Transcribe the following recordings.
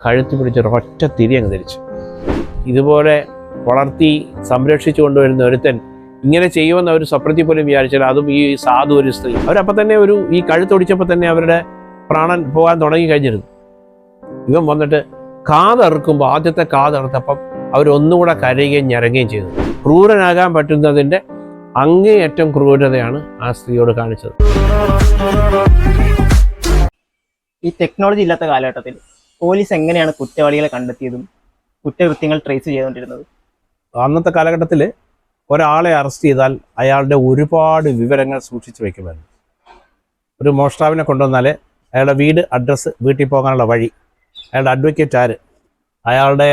കഴുത്തി പിടിച്ചൊരൊറ്റ തിരി അങ്ങ് ധരിച്ചു. ഇതുപോലെ വളർത്തി സംരക്ഷിച്ചു കൊണ്ടുവരുന്ന ഒരുത്തൻ ഇങ്ങനെ ചെയ്യുമെന്ന് അവർ സ്വപ്നത്തിൽ പോലും വിചാരിച്ചാൽ, അതും ഈ സാധു ഒരു സ്ത്രീ. അവരപ്പം തന്നെ ഈ കഴുത്തൊടിച്ചപ്പോൾ തന്നെ അവരുടെ പ്രാണൻ പോകാൻ തുടങ്ങി കഴിഞ്ഞിരുന്നു. ഇവൻ വന്നിട്ട് കാതറുക്കുമ്പോൾ, ആദ്യത്തെ കാതറുത്തപ്പം അവരൊന്നുകൂടെ കരയുകയും ഞരങ്ങുകയും ചെയ്തു. ക്രൂരനാകാൻ പറ്റുന്നതിൻ്റെ അങ്ങേയറ്റം ക്രൂരതയാണ് ആ സ്ത്രീയോട് കാണിച്ചത്. ഈ ടെക്നോളജി ഇല്ലാത്ത കാലഘട്ടത്തിൽ പോലീസ് എങ്ങനെയാണ് കുറ്റവാളികളെ കണ്ടെത്തിയതും കുറ്റകൃത്യങ്ങൾ ട്രേസ് ചെയ്തുകൊണ്ടിരുന്നത്? അന്നത്തെ കാലഘട്ടത്തിൽ ഒരാളെ അറസ്റ്റ് ചെയ്താൽ അയാളുടെ ഒരുപാട് വിവരങ്ങൾ സൂക്ഷിച്ചു വയ്ക്കുമായിരുന്നു. ഒരു മോഷ്ടാവിനെ കൊണ്ടുവന്നാൽ അയാളുടെ വീട്, അഡ്രസ്സ്, വീട്ടിൽ പോകാനുള്ള വഴി, അയാളുടെ അഡ്വക്കേറ്റ് ആര്, അയാളുടെ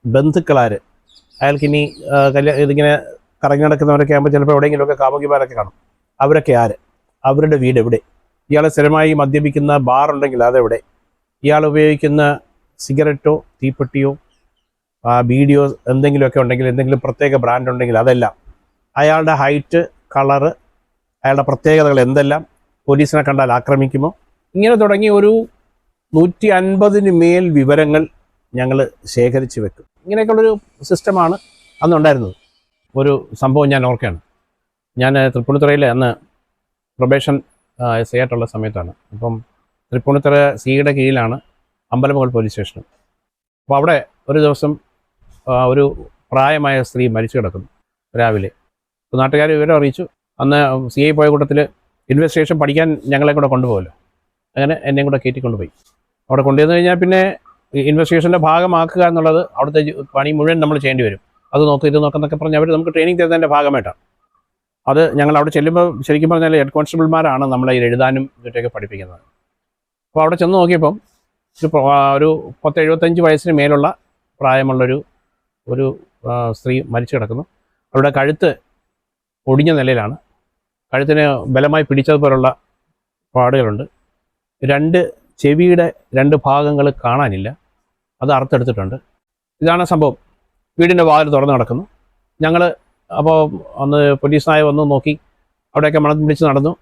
ബന്ധുക്കളാര്, അയാൾക്കിനി ഇതിങ്ങനെ കറങ്ങി നടക്കുന്നവരൊക്കെ ആകുമ്പോൾ ചിലപ്പോൾ എവിടെയെങ്കിലുമൊക്കെ കാമുകിമാരൊക്കെ കാണും, അവരൊക്കെ ആര്, അവരുടെ വീട് എവിടെ, ഇയാൾ സ്ഥിരമായി മദ്യപിക്കുന്ന ബാറുണ്ടെങ്കിൽ അതെവിടെ, ഇയാൾ ഉപയോഗിക്കുന്ന സിഗരറ്റോ തീപ്പെട്ടിയോ ബീഡിയോ എന്തെങ്കിലുമൊക്കെ ഉണ്ടെങ്കിൽ, എന്തെങ്കിലും പ്രത്യേക ബ്രാൻഡ് ഉണ്ടെങ്കിൽ അതെല്ലാം, അയാളുടെ ഹൈറ്റ്, കളറ്, അയാളുടെ പ്രത്യേകതകൾ എന്തെല്ലാം, പോലീസിനെ കണ്ടാൽ ആക്രമിക്കുമോ, ഇങ്ങനെ തുടങ്ങി ഒരു 150 മേൽ വിവരങ്ങൾ ഞങ്ങൾ ശേഖരിച്ച് വെക്കും. ഇങ്ങനെയൊക്കെയുള്ളൊരു സിസ്റ്റമാണ് അന്നുണ്ടായിരുന്നത്. ഒരു സംഭവം ഞാൻ ഓർക്കുകയാണ്. ഞാൻ തൃപ്പൂണിത്തുറയിൽ അന്ന് പ്രൊബേഷൻ എസ് ആയിട്ടുള്ള സമയത്താണ്. അപ്പം തൃപ്പൂണിത്തുറ സിയുടെ കീഴിലാണ് അമ്പലമുകൾ പോലീസ് സ്റ്റേഷൻ. അപ്പോൾ അവിടെ ഒരു ദിവസം ഒരു പ്രായമായ സ്ത്രീ മരിച്ചു കിടക്കുന്നു രാവിലെ. അപ്പോൾ നാട്ടുകാർ വിവരം അറിയിച്ചു. അന്ന് CI പോയ കൂട്ടത്തിൽ ഇൻവെസ്റ്റിഗേഷൻ പഠിക്കാൻ ഞങ്ങളെ കൂടെ കൊണ്ടുപോകല്ലോ. അങ്ങനെ എന്നെയും കൂടെ കയറ്റിക്കൊണ്ടുപോയി. അവിടെ കൊണ്ടുവന്നു കഴിഞ്ഞാൽ പിന്നെ ഇൻവെസ്റ്റിഗേഷൻ്റെ ഭാഗമാക്കുക എന്നുള്ളത് അവിടുത്തെ പണി മുഴുവൻ നമ്മൾ ചെയ്യേണ്ടി വരും. അത് നോക്കുക, ഇത് നോക്കുന്നൊക്കെ പറഞ്ഞ് അവർ നമുക്ക് ട്രെയിനിങ് തരുന്നതിൻ്റെ ഭാഗമായിട്ടാണ്. അത് ഞങ്ങൾ അവിടെ ചെല്ലുമ്പോൾ ശരിക്കും പറഞ്ഞാൽ ഹെഡ് കോൺസ്റ്റബിൾമാരാണ് നമ്മളെ എഴുതാനും ഇതൊക്കെ പഠിപ്പിക്കുന്നത്. അപ്പോൾ അവിടെ ചെന്ന് നോക്കിയപ്പം ഒരു 70-75 വയസ്സിന് മേലുള്ള പ്രായമുള്ളൊരു സ്ത്രീ മരിച്ചു കിടക്കുന്നു. അവരുടെ കഴുത്ത് ഒടിഞ്ഞ നിലയിലാണ്. കഴുത്തിന് ബലമായി പിടിച്ചതുപോലുള്ള പാടുകളുണ്ട്. 2 ചെവിയുടെ 2 ഭാഗങ്ങൾ കാണാനില്ല, അത് അറുത്തെടുത്തിട്ടുണ്ട്. ഇതാണ് സംഭവം. വീടിൻ്റെ വാതിൽ തുറന്ന് കിടക്കുന്നു. ഞങ്ങൾ അപ്പോൾ അന്ന് പോലീസ് നായ വന്ന് നോക്കി, അവിടെയൊക്കെ മണം പിടിച്ച് നടന്നു.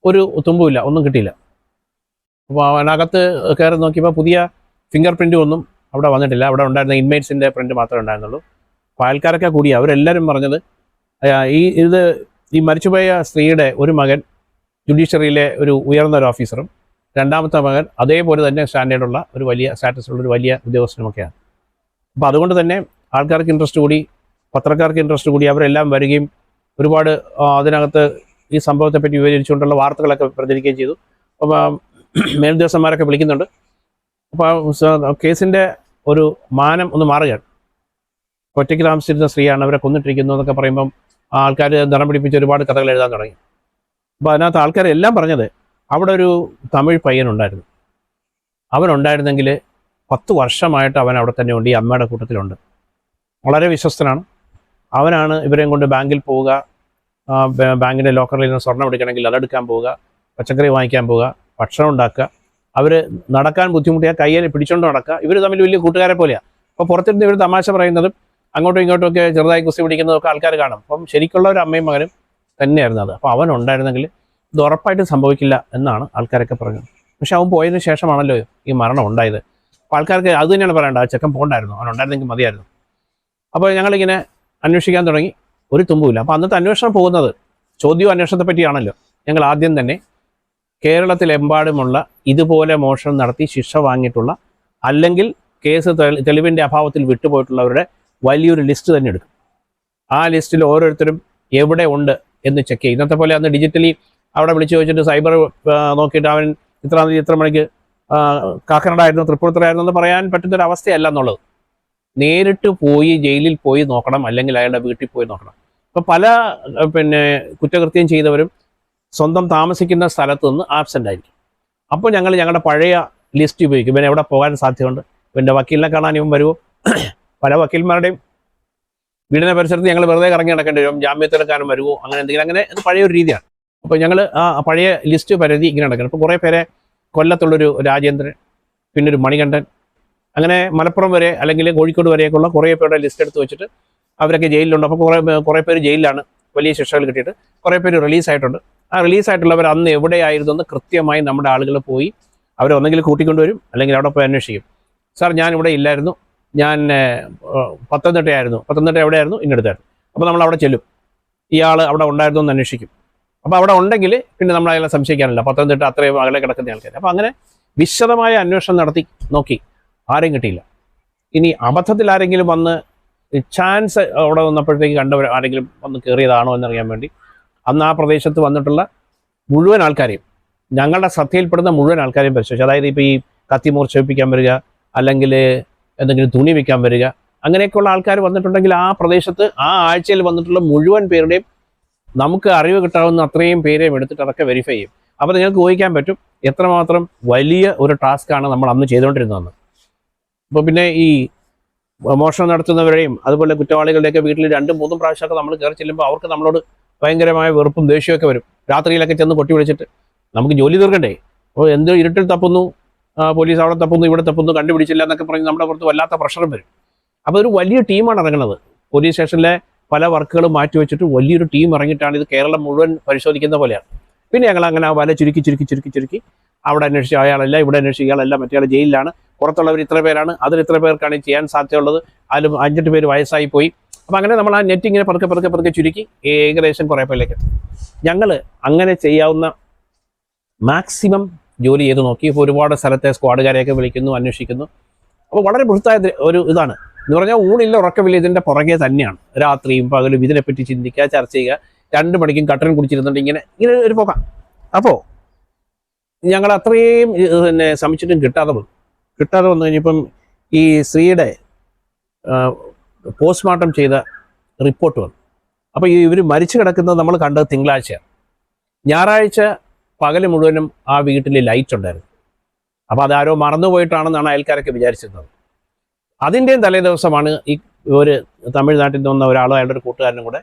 ഒരു തുമ്പുമില്ല, ഒന്നും കിട്ടിയില്ല. അപ്പോൾ അതിനകത്ത് കയറി നോക്കിയപ്പോൾ പുതിയ ഫിംഗർ പ്രിൻ്റ് ഒന്നും അവിടെ വന്നിട്ടില്ല. അവിടെ ഉണ്ടായിരുന്ന ഇൻമേറ്റ്സിൻ്റെ പ്രിൻ്റ് മാത്രമേ ഉണ്ടായിരുന്നുള്ളൂ. അപ്പോൾ അയൽക്കാരൊക്കെ കൂടി അവരെല്ലാവരും പറഞ്ഞത് ഈ മരിച്ചുപോയ സ്ത്രീയുടെ ഒരു മകൻ ജുഡീഷ്യറിയിലെ ഒരു ഉയർന്ന ഒരു ഓഫീസറും, രണ്ടാമത്തെ മകൻ അതേപോലെ തന്നെ സ്റ്റാൻഡേർഡുള്ള ഒരു വലിയ സ്റ്റാറ്റസുള്ള ഒരു വലിയ ഉദ്യോഗസ്ഥനുമൊക്കെയാണ്. അപ്പോൾ അതുകൊണ്ട് തന്നെ ആൾക്കാർക്ക് ഇൻട്രസ്റ്റ് കൂടി, പത്രക്കാർക്ക് ഇൻട്രസ്റ്റ് കൂടി. അവരെല്ലാം വരികയും ഒരുപാട് അതിനകത്ത് ഈ സംഭവത്തെപ്പറ്റി വിവരിച്ചുകൊണ്ടുള്ള വാർത്തകളൊക്കെ പ്രചരിക്കുകയും ചെയ്തു. അപ്പോൾ മേലുദ്യോഗസ്ഥന്മാരൊക്കെ വിളിക്കുന്നുണ്ട്. അപ്പോൾ കേസിൻ്റെ ഒരു മാനം ഒന്ന് മാറുകയാണ്. ഒറ്റയ്ക്ക് താമസിച്ചിരുന്ന സ്ത്രീയാണ്, അവരെ കൊന്നിട്ടിരിക്കുന്നു എന്നൊക്കെ പറയുമ്പം ആൾക്കാർ നിറം പിടിപ്പിച്ച് ഒരുപാട് കഥകൾ എഴുതാൻ തുടങ്ങി. അപ്പോൾ അതിനകത്ത് ആൾക്കാരെല്ലാം പറഞ്ഞത് അവിടെ ഒരു തമിഴ് പയ്യനുണ്ടായിരുന്നു. അവനുണ്ടായിരുന്നെങ്കിൽ 10 വർഷമായിട്ട് അവൻ അവിടെ തന്നെ ഉണ്ട്, ഈ അമ്മയുടെ കൂട്ടത്തിലുണ്ട്. വളരെ വിശ്വസ്തനാണ്. അവനാണ് ഇവരെയും കൊണ്ട് ബാങ്കിൽ പോവുക, ബാങ്കിൻ്റെ ലോക്കറിൽ നിന്ന് സ്വർണ്ണം എടുക്കണമെങ്കിൽ അതെടുക്കാൻ പോവുക, പച്ചക്കറി വാങ്ങിക്കാൻ പോവുക, ഭക്ഷണം ഉണ്ടാക്കുക. അവർ നടക്കാൻ ബുദ്ധിമുട്ടിയാൽ കയ്യിൽ പിടിച്ചുകൊണ്ട് നടക്കുക. ഇവർ തമ്മിൽ വലിയ കൂട്ടുകാരെ പോലെയാണ്. അപ്പോൾ പുറത്തിരുന്ന് ഇവർ തമാശ പറയുന്നതും അങ്ങോട്ടും ഇങ്ങോട്ടുമൊക്കെ ചെറുതായി കുസ്തി പിടിക്കുന്നതൊക്കെ ആൾക്കാർ കാണും. അപ്പം ശരിക്കുള്ള ഒരു അമ്മയും മകനും തന്നെയായിരുന്നു അത്. അപ്പോൾ അവൻ ഉണ്ടായിരുന്നെങ്കിൽ ഇത് ഉറപ്പായിട്ടും സംഭവിക്കില്ല എന്നാണ് ആൾക്കാരൊക്കെ പറഞ്ഞത്. പക്ഷെ അവൻ പോയതിന് ശേഷമാണല്ലോ ഈ മരണം ഉണ്ടായത്. അപ്പോൾ ആൾക്കാർക്ക് അത് തന്നെയാണ് പറയേണ്ടത്, ആ ചെക്കൻ പോകണ്ടായിരുന്നു, അവൻ ഉണ്ടായിരുന്നെങ്കിൽ മതിയായിരുന്നു. അപ്പോൾ ഞങ്ങളിങ്ങനെ അന്വേഷിക്കാൻ തുടങ്ങി, ഒരു തുമ്പുമില്ല. അപ്പോൾ അന്നത്തെ അന്വേഷണം പോകുന്നത് ചോദ്യവും അന്വേഷണത്തെ പറ്റിയാണല്ലോ. ഞങ്ങൾ ആദ്യം തന്നെ കേരളത്തിലെമ്പാടുമുള്ള ഇതുപോലെ മോഷണം നടത്തി ശിക്ഷ വാങ്ങിയിട്ടുള്ള, അല്ലെങ്കിൽ കേസ് തെളിവിൻ്റെ അഭാവത്തിൽ വിട്ടുപോയിട്ടുള്ളവരുടെ വലിയൊരു ലിസ്റ്റ് തന്നെ എടുക്കും. ആ ലിസ്റ്റിൽ ഓരോരുത്തരും എവിടെ ഉണ്ട് എന്ന് ചെക്ക് ചെയ്യും. ഇന്നത്തെ പോലെ അന്ന് ഡിജിറ്റലി അവിടെ വിളിച്ച് ചോദിച്ചിട്ട് സൈബർ നോക്കിയിട്ട് അവൻ ഇത്ര മണിക്ക് കാക്കനാടായിരുന്നു, തൃപ്പൂണിത്തുറയായിരുന്നു എന്ന് പറയാൻ പറ്റുന്നൊരവസ്ഥയല്ല എന്നുള്ളത്. നേരിട്ട് പോയി ജയിലിൽ പോയി നോക്കണം, അല്ലെങ്കിൽ അയാളുടെ വീട്ടിൽ പോയി നോക്കണം. ഇപ്പോൾ പല കുറ്റകൃത്യം ചെയ്തവരും സ്വന്തം താമസിക്കുന്ന സ്ഥലത്ത് നിന്ന് ആബ്സെൻ്റ് ആയിരിക്കും. അപ്പോൾ ഞങ്ങളുടെ പഴയ ലിസ്റ്റ് ഉപയോഗിക്കും. ഇവൻ എവിടെ പോകാൻ സാധ്യതയുണ്ട്, ഇവൻ്റെ വക്കീലിനെ കാണാൻ ഇവൻ വരുമോ. പല വക്കീൽമാരുടെയും വീടിനെ പരിസരത്ത് ഞങ്ങൾ വെറുതെ കറങ്ങി നടക്കേണ്ടി വരും, ജാമ്യത്തിലെടുക്കാനും വരുമോ, അങ്ങനെ എന്തെങ്കിലും. അങ്ങനെ അത് പഴയൊരു രീതിയാണ്. അപ്പോൾ ഞങ്ങൾ ആ പഴയ ലിസ്റ്റ് പരിധി ഇങ്ങനെ നടക്കണം. ഇപ്പോൾ കുറേ പേരെ കൊല്ലത്തുള്ളൊരു രാജേന്ദ്രൻ, പിന്നെ ഒരു മണികണ്ഠൻ, അങ്ങനെ മലപ്പുറം വരെ അല്ലെങ്കിൽ കോഴിക്കോട് വരെയൊക്കെയുള്ള കുറേ പേരുടെ ലിസ്റ്റ് എടുത്ത് വെച്ചിട്ട് അവരൊക്കെ ജയിലിലുണ്ട്. അപ്പോൾ കുറേ പേര് ജയിലിലാണ്, വലിയ ശിക്ഷകൾ കിട്ടിയിട്ട്. കുറേ പേര് റിലീസായിട്ടുണ്ട്. ആ റിലീസായിട്ടുള്ളവർ അന്ന് എവിടെയായിരുന്നു എന്ന് കൃത്യമായി നമ്മുടെ ആളുകൾ പോയി അവരെ ഒന്നെങ്കിൽ കൂട്ടിക്കൊണ്ടുവരും, അല്ലെങ്കിൽ അവിടെ പോയി അന്വേഷിക്കും. സാർ ഞാനിവിടെ ഇല്ലായിരുന്നു, ഞാൻ പത്തനംതിട്ടയായിരുന്നു, പത്തനംതിട്ട എവിടെയായിരുന്നു, ഇന്നടുത്തായിരുന്നു. അപ്പോൾ നമ്മൾ അവിടെ ചെല്ലും, ഇയാൾ അവിടെ ഉണ്ടായിരുന്നു എന്ന് അന്വേഷിക്കും. അപ്പോൾ അവിടെ ഉണ്ടെങ്കിൽ പിന്നെ നമ്മൾ അയാളെ സംശയിക്കാനില്ല, പത്തനംതിട്ട അത്രയും അകലെ കിടക്കുന്ന ആൾക്കാർ. അപ്പോൾ അങ്ങനെ വിശദമായ അന്വേഷണം നടത്തി നോക്കി, ആരെയും കിട്ടിയില്ല. ഇനി അബദ്ധത്തിൽ ആരെങ്കിലും വന്ന് ചാൻസ് അവിടെ വന്നപ്പോഴത്തേക്ക് കണ്ടവർ ആരെങ്കിലും വന്ന് കയറിയതാണോ എന്നറിയാൻ വേണ്ടി അന്ന് ആ പ്രദേശത്ത് വന്നിട്ടുള്ള മുഴുവൻ ആൾക്കാരെയും, ഞങ്ങളുടെ ശ്രദ്ധയിൽപ്പെടുന്ന മുഴുവൻ ആൾക്കാരെയും പരിശോധിച്ചു. അതായത് ഇപ്പോൾ ഈ കത്തി മൂർച്ഛിപ്പിക്കാൻ വരിക, അല്ലെങ്കിൽ എന്തെങ്കിലും തുണി വയ്ക്കാൻ വരിക, അങ്ങനെയൊക്കെയുള്ള ആൾക്കാർ വന്നിട്ടുണ്ടെങ്കിൽ ആ പ്രദേശത്ത് ആ ആഴ്ചയിൽ വന്നിട്ടുള്ള മുഴുവൻ പേരുടെയും നമുക്ക് അറിവ് കിട്ടാവുന്ന അത്രയും പേരെയും എടുത്തിട്ട് അതൊക്കെ വെരിഫൈ ചെയ്യും. അപ്പോൾ നിങ്ങൾക്ക് ഊഹിക്കാൻ പറ്റും എത്രമാത്രം വലിയ ഒരു ടാസ്ക്കാണ് നമ്മൾ അന്ന് ചെയ്തുകൊണ്ടിരുന്നതെന്ന്. അപ്പോൾ പിന്നെ ഈ മോഷണം നടത്തുന്നവരെയും അതുപോലെ കുറ്റവാളികളുടെയൊക്കെ വീട്ടിൽ 2-3 പ്രാവശ്യമൊക്കെ നമ്മൾ കയറി ചെല്ലുമ്പോൾ അവർക്ക് നമ്മളോട് ഭയങ്കരമായ വെറുപ്പും ദേഷ്യമൊക്കെ വരും. രാത്രിയിലൊക്കെ ചെന്ന് കൊട്ടി വിളിച്ചിട്ട് നമുക്ക് ജോലി തീർക്കണ്ടേ, അപ്പോൾ എന്ത് ഇരുട്ടിൽ തപ്പുന്നു, പോലീസ് അവിടെ തപ്പുന്നു, ഇവിടെ തപ്പുന്നു, കണ്ടുപിടിച്ചില്ല എന്നൊക്കെ പറഞ്ഞ് നമ്മുടെ പുറത്ത് വല്ലാത്ത പ്രഷറും വരും. അപ്പോൾ ഒരു വലിയ ടീമാണ് ഇറങ്ങുന്നത്. പോലീസ് സ്റ്റേഷനിലെ പല വർക്കുകളും മാറ്റിവെച്ചിട്ട് വലിയൊരു ടീം ഇറങ്ങിയിട്ടാണ് ഇത് കേരളം മുഴുവൻ പരിശോധിക്കുന്ന പോലെയാണ്. പിന്നെ ഞങ്ങൾ അങ്ങനെ വല ചുരുക്കി അവിടെ അന്വേഷിച്ച് അയാളല്ല, ഇവിടെ അന്വേഷിച്ച് ഇയാളല്ല, മറ്റേ ജയിലിലാണ്, പുറത്തുള്ളവർ ഇത്ര പേരാണ്, അതിൽ ഇത്ര പേർക്കാണ് ചെയ്യാൻ സാധ്യതയുള്ളത്, അതിലും 5-8 പേര് വയസ്സായി പോയി. അപ്പോൾ അങ്ങനെ നമ്മൾ ആ നെറ്റ് ഇങ്ങനെ പതുക്കെ ചുരുക്കി ഏകദേശം കുറേ പേരിലേക്ക് എത്തും. ഞങ്ങൾ അങ്ങനെ ചെയ്യാവുന്ന മാക്സിമം ജോലി ചെയ്ത് നോക്കി. ഇപ്പോൾ ഒരുപാട് സ്ഥലത്തെ സ്ക്വാഡുകാരെയൊക്കെ വിളിക്കുന്നു, അന്വേഷിക്കുന്നു. അപ്പോൾ വളരെ ബൃഹത്തായ ഒരു ഇതാണ് എന്ന് പറഞ്ഞാൽ ഊണില്ല ഉറക്കമില്ല, ഇതിൻ്റെ പുറകെ തന്നെയാണ്. രാത്രിയും പകലും ഇതിനെപ്പറ്റി ചിന്തിക്കുക, ചർച്ച ചെയ്യുക. 2 മണിക്കും കട്ടൻ കുടിച്ചിരുന്നുണ്ട് ഇങ്ങനെ ഒരു പോകാം. അപ്പോൾ ഞങ്ങൾ അത്രയും പിന്നെ ശ്രമിച്ചിട്ടും കിട്ടാതെ വന്നു കഴിഞ്ഞപ്പം ഈ സ്ത്രീയുടെ പോസ്റ്റ്മോർട്ടം ചെയ്ത റിപ്പോർട്ട് വന്നു. അപ്പോൾ ഇവർ മരിച്ചു കിടക്കുന്നത് നമ്മൾ കണ്ടത് തിങ്കളാഴ്ചയാണ്. ഞായറാഴ്ച പകല് മുഴുവനും ആ വീട്ടിൽ ലൈറ്റ് ഉണ്ടായിരുന്നു. അപ്പോൾ അതാരോ മറന്നുപോയിട്ടാണെന്നാണ് അയൽക്കാരൊക്കെ വിചാരിച്ചിരുന്നത്. അതിൻ്റെയും തലേ ദിവസമാണ് ഈ ഒരു തമിഴ്നാട്ടിൽ നിന്ന് വന്ന ഒരാളും അയാളുടെ ഒരു കൂട്ടുകാരനും കൂടെ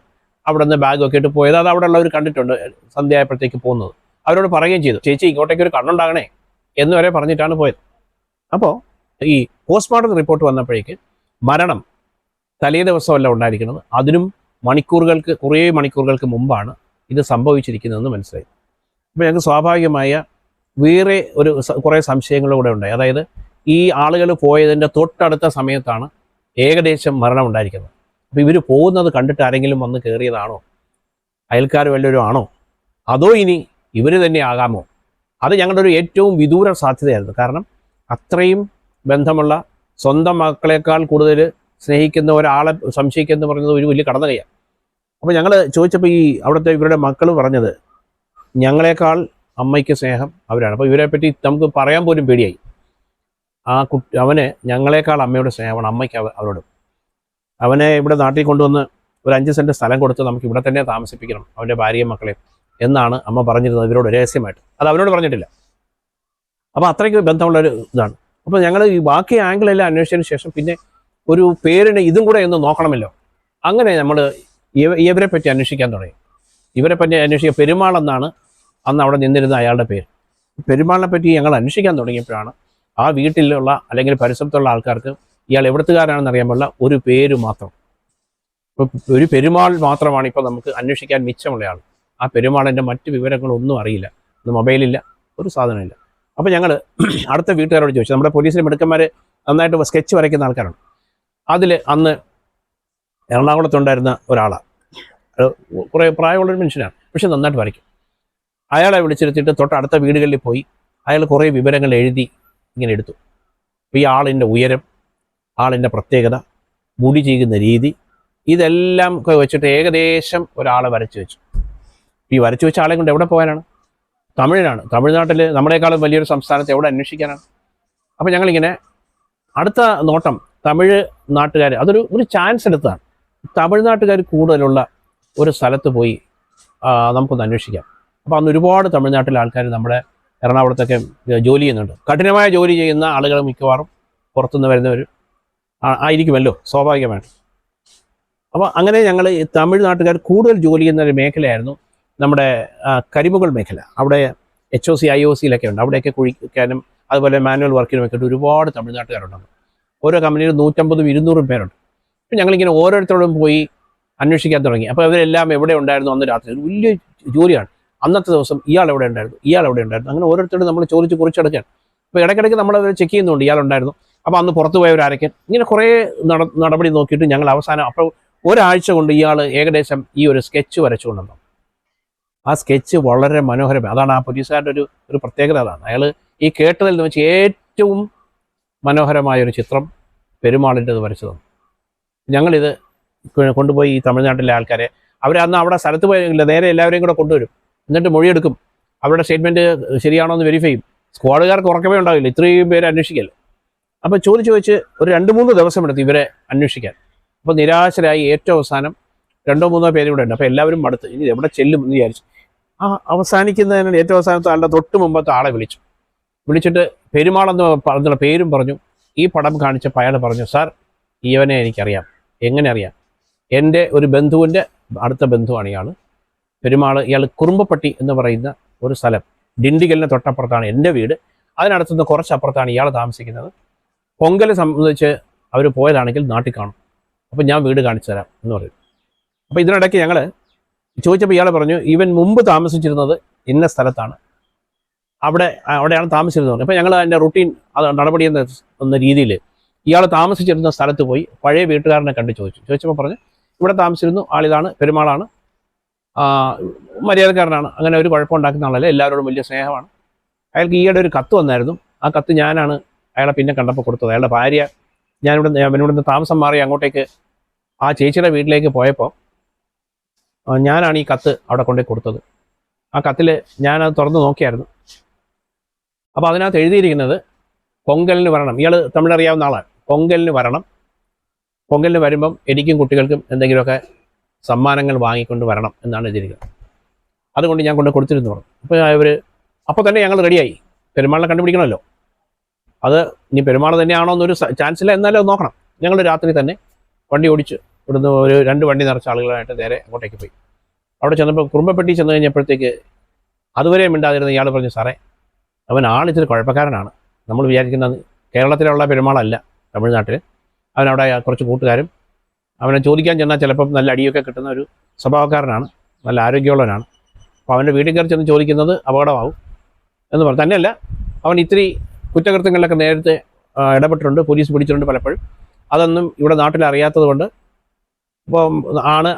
അവിടെ നിന്ന് ബാഗൊക്കെ ഇട്ട് പോയത്. അത് അവിടെ ഉള്ളവർ കണ്ടിട്ടുണ്ട് സന്ധ്യ ആയപ്പോഴത്തേക്ക് പോകുന്നത്. അവരോട് പറയുകയും ചെയ്തു, ചേച്ചി ഇങ്ങോട്ടേക്ക് ഒരു കണ്ണുണ്ടാകണേ എന്ന് വരെ പറഞ്ഞിട്ടാണ് പോയത്. അപ്പോൾ ഈ പോസ്റ്റ്മോർട്ടം റിപ്പോർട്ട് വന്നപ്പോഴേക്ക് മരണം തലേ ദിവസമല്ല ഉണ്ടായിരിക്കുന്നത്, അതിനും കുറേ മണിക്കൂറുകൾക്ക് മുമ്പാണ് ഇത് സംഭവിച്ചിരിക്കുന്നതെന്ന് മനസ്സിലായി. അപ്പോൾ ഞങ്ങൾക്ക് സ്വാഭാവികമായ വേറെ കുറേ സംശയങ്ങളും കൂടെ ഉണ്ടായി. അതായത് ഈ ആളുകൾ പോയതിൻ്റെ തൊട്ടടുത്ത സമയത്താണ് ഏകദേശം മരണം ഉണ്ടായിരിക്കുന്നത്. അപ്പോൾ ഇവർ പോകുന്നത് കണ്ടിട്ട് ആരെങ്കിലും വന്ന് കയറിയതാണോ, അയൽക്കാർ വല്ലവരും ആണോ, അതോ ഇനി ഇവർ തന്നെ ആകാമോ? അത് ഞങ്ങളുടെ ഒരു ഏറ്റവും വിദൂര സാധ്യതയായിരുന്നു. കാരണം അത്രയും ബന്ധമുള്ള സ്വന്തം മക്കളെക്കാൾ കൂടുതൽ സ്നേഹിക്കുന്ന ഒരാളെ സംശയിക്കുക പറയുന്നത് ഒരു വലിയ കടന്നുകയാണ്. അപ്പോൾ ഞങ്ങൾ ചോദിച്ചപ്പോൾ ഈ അവിടുത്തെ ഇവരുടെ മക്കൾ പറഞ്ഞത് ഞങ്ങളെക്കാൾ അമ്മയ്ക്ക് സ്നേഹം അവരാണ്. അപ്പോൾ ഇവരെപ്പറ്റി നമുക്ക് പറയാൻ പോലും പേടിയായി. അവന് ഞങ്ങളെക്കാൾ അമ്മയുടെ സ്നേഹമാണ് അമ്മയ്ക്ക് അവരോട്. അവനെ ഇവിടെ നാട്ടിൽ കൊണ്ടുവന്ന് ഒരു 5 സെൻറ്റ് സ്ഥലം കൊടുത്ത് നമുക്ക് ഇവിടെ തന്നെ താമസിപ്പിക്കണം, അവൻ്റെ ഭാര്യയും മക്കളെയും എന്നാണ് അമ്മ പറഞ്ഞിരുന്നത് ഇവരോട് രഹസ്യമായിട്ട്. അത് അവനോട് പറഞ്ഞിട്ടില്ല. അപ്പോൾ അത്രയ്ക്ക് ബന്ധമുള്ളൊരു ഇതാണ്. അപ്പോൾ ഞങ്ങൾ ഈ ബാക്കി ആംഗിളെല്ലാം അന്വേഷിച്ചതിന് ശേഷം പിന്നെ ഒരു പേരിന് ഇതും കൂടെ ഒന്ന് നോക്കണമല്ലോ. അങ്ങനെ നമ്മൾ ഇവരെ പറ്റി അന്വേഷിക്കാൻ തുടങ്ങി. ഇവരെ പറ്റി അന്വേഷിക്കുക പെരുമാൾ എന്നാണ് അന്ന് അവിടെ നിന്നിരുന്ന അയാളുടെ പേര്. പെരുമാളിനെ പറ്റി ഞങ്ങൾ അന്വേഷിക്കാൻ തുടങ്ങിയപ്പോഴാണ് ആ വീട്ടിലുള്ള അല്ലെങ്കിൽ പരിസരത്തുള്ള ആൾക്കാർക്ക് ഇയാൾ എവിടുത്തുകാരാണെന്ന് അറിയാനുള്ള ഒരു പേര് മാത്രം. ഇപ്പോൾ ഒരു പെരുമാൾ മാത്രമാണ് ഇപ്പോൾ നമുക്ക് അന്വേഷിക്കാൻ മിച്ചമുള്ള ആൾ. ആ പെരുമാളിൻ്റെ മറ്റ് വിവരങ്ങളൊന്നും അറിയില്ല, മൊബൈലില്ല, ഒരു സാധനമില്ല. അപ്പോൾ ഞങ്ങൾ അടുത്ത വീട്ടുകാരോട് ചോദിച്ചു. നമ്മുടെ പോലീസിലെ മിടുക്കന്മാർ നന്നായിട്ട് സ്കെച്ച് വരയ്ക്കുന്ന ആൾക്കാരാണ്. അതിൽ അന്ന് എറണാകുളത്തുണ്ടായിരുന്ന ഒരാളാണ്, കുറേ പ്രായമുള്ളൊരു മനുഷ്യനാണ്, പക്ഷെ നന്നായിട്ട് വരയ്ക്കും. അയാളെ വിളിച്ചിരുത്തിയിട്ട് തൊട്ടടുത്ത വീടുകളിൽ പോയി അയാൾ കുറേ വിവരങ്ങൾ എഴുതി ഇങ്ങനെ എടുത്തു. അപ്പോൾ ഈ ആളിൻ്റെ ഉയരം, ആളിൻ്റെ പ്രത്യേകത, മുടി ചെയ്യുന്ന രീതി, ഇതെല്ലാം ഒക്കെ വെച്ചിട്ട് ഏകദേശം ഒരാളെ വരച്ചു വെച്ചു. ഈ വരച്ചു വെച്ച ആളെ കൊണ്ട് എവിടെ പോകാനാണ്? തമിഴ്നാട്ടിൽ നമ്മളെക്കാളും വലിയൊരു സംസ്ഥാനത്ത് എവിടെ അന്വേഷിക്കാനാണ്? അപ്പോൾ ഞങ്ങളിങ്ങനെ അടുത്ത നോട്ടം തമിഴ് നാട്ടുകാർ, ഒരു ചാൻസ് എടുത്തതാണ്. തമിഴ്നാട്ടുകാർ കൂടുതലുള്ള ഒരു സ്ഥലത്ത് പോയി നമുക്കൊന്ന് അന്വേഷിക്കാം. അപ്പോൾ അന്ന് ഒരുപാട് തമിഴ്നാട്ടിലെ ആൾക്കാർ നമ്മുടെ എറണാകുളത്തൊക്കെ ജോലി ചെയ്യുന്നുണ്ട്. കഠിനമായ ജോലി ചെയ്യുന്ന ആളുകൾ മിക്കവാറും പുറത്തുനിന്ന് വരുന്നവർ ആയിരിക്കുമല്ലോ സ്വാഭാവികമായിട്ട്. അപ്പോൾ അങ്ങനെ ഞങ്ങൾ ഈ തമിഴ്നാട്ടുകാർ കൂടുതൽ ജോലി ചെയ്യുന്ന ഒരു മേഖലയായിരുന്നു നമ്മുടെ കരിമുകൾ മേഖല. അവിടെ HOC IOCയിലൊക്കെ ഉണ്ട്. അവിടെയൊക്കെ കുഴിക്കാനും അതുപോലെ മാനുവൽ വർക്കിനും ഒക്കെ ഒരുപാട് തമിഴ്നാട്ടുകാരുണ്ടാകും. ഓരോ കമ്പനിയിൽ 150-200 പേരുണ്ട്. അപ്പോൾ ഞങ്ങളിങ്ങനെ ഓരോരുത്തരോടും പോയി അന്വേഷിക്കാൻ തുടങ്ങി. അപ്പോൾ അവരെല്ലാം എവിടെ ഉണ്ടായിരുന്നു അന്ന് രാത്രി? ഒരു വലിയ ജോലിയാണ്. അന്നത്തെ ദിവസം ഇയാൾ എവിടെ ഉണ്ടായിരുന്നു, അങ്ങനെ ഓരോരുത്തരോട് നമ്മൾ ചോദിച്ച് കുറിച്ചെടുക്കാൻ. അപ്പോൾ ഇടയ്ക്കിടയ്ക്ക് നമ്മളവർ ചെക്ക് ചെയ്യുന്നുണ്ട്, ഇയാളുണ്ടായിരുന്നു. അപ്പോൾ അന്ന് പുറത്തു പോയ ഒരു അരക്കൻ, ഇങ്ങനെ കുറേ നടപടി നോക്കിയിട്ട് ഞങ്ങൾ അവസാനം അപ്പോൾ ഒരാഴ്ച കൊണ്ട് ഇയാൾ ഏകദേശം ഈ ഒരു സ്കെച്ച് വരച്ചു കൊണ്ടുവന്നു. ആ സ്കെച്ച് വളരെ മനോഹരമാണ്. അതാണ് ആ പോലീസുകാരുടെ ഒരു പ്രത്യേകത. അതാണ് അയാൾ ഈ കേട്ടതിൽ നിന്ന് വെച്ച് ഏറ്റവും മനോഹരമായൊരു ചിത്രം പെരുമാളിൻ്റെത് വരച്ചു തന്നു. ഞങ്ങളിത് കൊണ്ടുപോയി ഈ തമിഴ്നാട്ടിലെ ആൾക്കാരെ, അന്ന് അവിടെ സ്ഥലത്ത് പോയില്ല, നേരെ എല്ലാവരെയും കൂടെ കൊണ്ടുവരും. എന്നിട്ട് മൊഴിയെടുക്കും, അവരുടെ സ്റ്റേറ്റ്മെൻറ്റ് ശരിയാണോ എന്ന് വെരിഫൈ ചെയ്യും. സ്ക്വാഡുകാർക്ക് ഉറക്കമേ ഉണ്ടാവില്ല, ഇത്രയും പേര് അന്വേഷിക്കല്ലേ. അപ്പോൾ ചോദിച്ച് ഒരു 2-3 ദിവസം എടുത്ത് ഇവരെ അന്വേഷിക്കാൻ. അപ്പോൾ നിരാശരായി ഏറ്റവും അവസാനം 2-3 പേര് ഇവിടെ ഉണ്ട്. അപ്പോൾ എല്ലാവരും മടുത്ത് ഇനി എവിടെ ചെല്ലും എന്ന് വിചാരിച്ചു. ആ അവസാനിക്കുന്നതിന് ഏറ്റവും അവസാനത്തെ ആളുടെ തൊട്ട് മുമ്പത്തെ ആളെ വിളിച്ചിട്ട് പെരുമാളെന്ന് പറഞ്ഞുള്ള പേരും പറഞ്ഞു. ഈ പടം കാണിച്ചപ്പോൾ അയാൾ പറഞ്ഞു, സാർ ഇവനെ എനിക്കറിയാം. എങ്ങനെ അറിയാം? എൻ്റെ ഒരു ബന്ധുവിൻ്റെ അടുത്ത ബന്ധുവാണ് ഇയാൾ പെരുമാൾ. ഇയാൾ കുറുമ്പപ്പട്ടി എന്ന് പറയുന്ന ഒരു സ്ഥലം, ഡിണ്ടിഗലിന് തൊട്ടപ്പുറത്താണ് എൻ്റെ വീട്. അതിനടുത്തുനിന്ന് കുറച്ചപ്പുറത്താണ് ഇയാൾ താമസിക്കുന്നത്. പൊങ്കൽ സംബന്ധിച്ച് അവർ പോയതാണെങ്കിൽ നാട്ടിൽ കാണും, അപ്പോൾ ഞാൻ വീട് കാണിച്ചു തരാം എന്ന് പറയും. അപ്പോൾ ഇതിനിടയ്ക്ക് ഞങ്ങൾ ചോദിച്ചപ്പോൾ ഇയാൾ പറഞ്ഞു, ഇവൻ മുമ്പ് താമസിച്ചിരുന്നത് ഇന്ന സ്ഥലത്താണ്, അവിടെയാണ് താമസിച്ചിരുന്നത്. അപ്പോൾ ഞങ്ങൾ അതിൻ്റെ റുട്ടീൻ നടപടി എന്ന രീതിയിൽ ഇയാൾ താമസിച്ചിരുന്ന സ്ഥലത്ത് പോയി പഴയ വീട്ടുകാരനെ കണ്ട് ചോദിച്ചപ്പോൾ പറഞ്ഞു, ഇവിടെ താമസിച്ചിരുന്നു, ആളിതാണ്, പെരുമാളാണ്, മര്യാദക്കാരനാണ്, അങ്ങനെ ഒരു കുഴപ്പമുണ്ടാക്കുന്ന ആളല്ല, എല്ലാവരോടും വലിയ സ്നേഹമാണ്. അയാൾക്ക് ഈയിടെ ഒരു കത്ത് വന്നായിരുന്നു. ആ കത്ത് ഞാനാണ് അയാളെ പിന്നെ കണ്ടപ്പോൾ കൊടുത്തത്. അയാളുടെ ഭാര്യ ഇവിടുന്ന് താമസം മാറി അങ്ങോട്ടേക്ക് ആ ചേച്ചിയുടെ വീട്ടിലേക്ക് പോയപ്പോൾ ഞാനാണ് ഈ കത്ത് അവിടെ കൊണ്ടുപോയി കൊടുത്തത്. ആ കത്തിൽ ഞാനത് തുറന്ന് നോക്കിയായിരുന്നു. അപ്പോൾ അതിനകത്ത് എഴുതിയിരിക്കുന്നത് പൊങ്കലിന് വരണം. ഇയാൾ തമിഴറിയാവുന്ന ആളാണ്. പൊങ്കലിന് വരണം, പൊങ്കലിന് വരുമ്പം എനിക്കും കുട്ടികൾക്കും എന്തെങ്കിലുമൊക്കെ സമ്മാനങ്ങൾ വാങ്ങിക്കൊണ്ട് വരണം എന്നാണ് എഴുതിയിരിക്കുന്നത്. അതുകൊണ്ട് ഞാൻ കൊണ്ട് കൊടുത്തിരുന്നു പറഞ്ഞു. അപ്പോൾ തന്നെ ഞങ്ങൾ റെഡിയായി. പെരുമാളിനെ കണ്ടുപിടിക്കണമല്ലോ. അത് ഇനി പെരുമാൾ തന്നെയാണോ എന്നൊരു ചാൻസില്ല, എന്നാലും അത് നോക്കണം. ഞങ്ങൾ രാത്രി തന്നെ വണ്ടി ഓടിച്ച് ഇവിടുന്ന് ഒരു 2 വണ്ടി നിറച്ച ആളുകളായിട്ട് നേരെ അങ്ങോട്ടേക്ക് പോയി. അവിടെ ചെന്നപ്പോൾ കുറുമ്പപ്പെട്ടി ചെന്ന് കഴിഞ്ഞപ്പോഴത്തേക്ക് അതുവരെ മിണ്ടാതിരുന്ന ഇയാൾ പറഞ്ഞു, സാറേ അവൻ ആളിത്തിരി കുഴപ്പക്കാരനാണ്. നമ്മൾ വിചാരിക്കുന്നത് കേരളത്തിലുള്ള പെരുമാളല്ല, തമിഴ്നാട്ടിൽ. അവനവിടെ കുറച്ച് കൂട്ടുകാരും, അവനെ ചോദിക്കാൻ ചെന്നാൽ ചിലപ്പം നല്ല അടിയൊക്കെ കിട്ടുന്ന ഒരു സ്വഭാവക്കാരനാണ്, നല്ല ആരോഗ്യമുള്ളവനാണ്. അപ്പോൾ അവൻ്റെ വീട്ടിൽ കയറി ചെന്ന് ചോദിക്കുന്നത് അപകടമാവും എന്ന് പറഞ്ഞു. തന്നെയല്ല, അവൻ ഇത്തിരി കുറ്റകൃത്യങ്ങളിലൊക്കെ നേരത്തെ ഇടപെട്ടിട്ടുണ്ട്, പോലീസ് പിടിച്ചിട്ടുണ്ട് പലപ്പോഴും. അതൊന്നും ഇവിടെ നാട്ടിൽ അറിയാത്തത് കൊണ്ട് ഇപ്പം